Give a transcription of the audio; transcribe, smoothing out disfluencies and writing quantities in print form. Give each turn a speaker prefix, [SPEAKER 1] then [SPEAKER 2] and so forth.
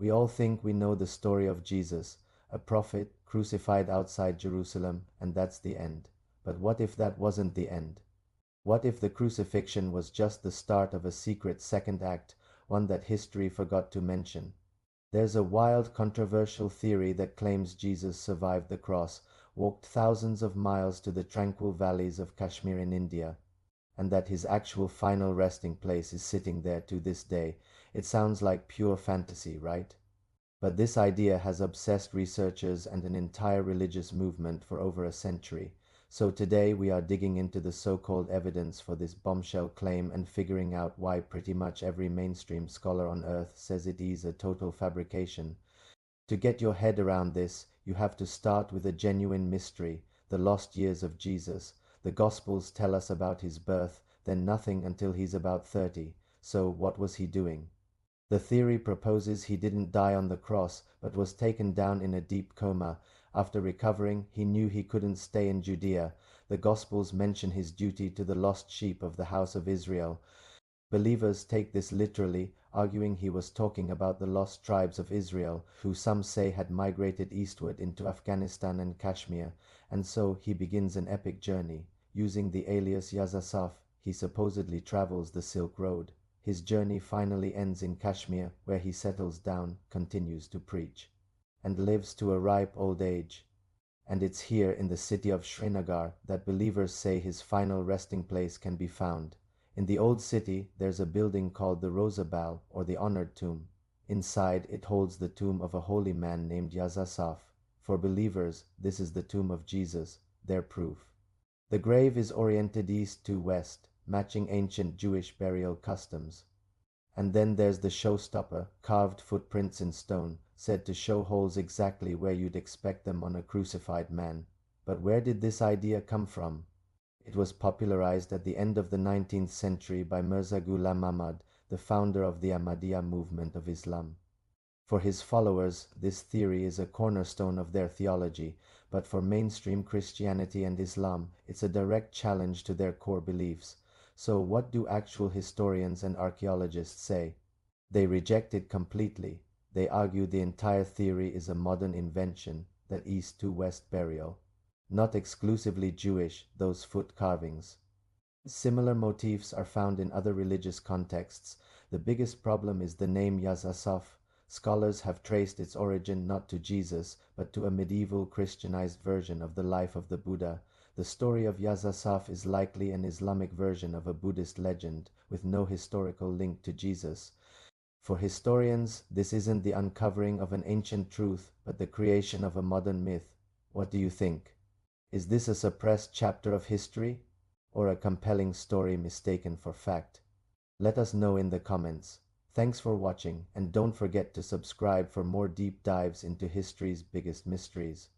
[SPEAKER 1] We all think we know the story of Jesus, a prophet crucified outside Jerusalem, and that's the end. But what if that wasn't the end? What if the crucifixion was just the start of a secret second act, one that history forgot to mention? There's a wild, controversial theory that claims Jesus survived the cross, walked thousands of miles to the tranquil valleys of Kashmir in India, and that his actual final resting place is sitting there to this day. It sounds like pure fantasy, right? But this idea has obsessed researchers and an entire religious movement for over a century. So today we are digging into the so-called evidence for this bombshell claim and figuring out why pretty much every mainstream scholar on earth says it is a total fabrication. To get your head around this, you have to start with a genuine mystery, the lost years of Jesus. The Gospels tell us about his birth, then nothing until he's about 30. So what was he doing? The theory proposes he didn't die on the cross, but was taken down in a deep coma. After recovering, he knew he couldn't stay in Judea. The Gospels mention his duty to the lost sheep of the house of Israel. Believers take this literally, arguing he was talking about the lost tribes of Israel, who some say had migrated eastward into Afghanistan and Kashmir, and so he begins an epic journey. Using the alias Yazasaf, he supposedly travels the Silk Road. His journey finally ends in Kashmir, where he settles down, continues to preach, and lives to a ripe old age. And it's here in the city of Srinagar that believers say his final resting place can be found. In the old city, there's a building called the Rosabal, or the Honored Tomb. Inside, it holds the tomb of a holy man named Yazasaf. For believers, this is the tomb of Jesus, their proof. The grave is oriented east to west, matching ancient Jewish burial customs. And then there's the showstopper, carved footprints in stone, said to show holes exactly where you'd expect them on a crucified man. But where did this idea come from? It was popularized at the end of the 19th century by Mirza Ghulam Ahmad, the founder of the Ahmadiyya movement of Islam. For his followers, this theory is a cornerstone of their theology, but for mainstream Christianity and Islam, it's a direct challenge to their core beliefs. So what do actual historians and archaeologists say? They reject it completely. They argue the entire theory is a modern invention, that east to west burial. Not exclusively Jewish, those foot carvings. Similar motifs are found in other religious contexts. The biggest problem is the name Yazasaf. Scholars have traced its origin not to Jesus, but to a medieval Christianized version of the life of the Buddha. The story of Yazasaf is likely an Islamic version of a Buddhist legend, with no historical link to Jesus. For historians, this isn't the uncovering of an ancient truth, but the creation of a modern myth. What do you think? Is this a suppressed chapter of history, or a compelling story mistaken for fact? Let us know in the comments. Thanks for watching, and don't forget to subscribe for more deep dives into history's biggest mysteries.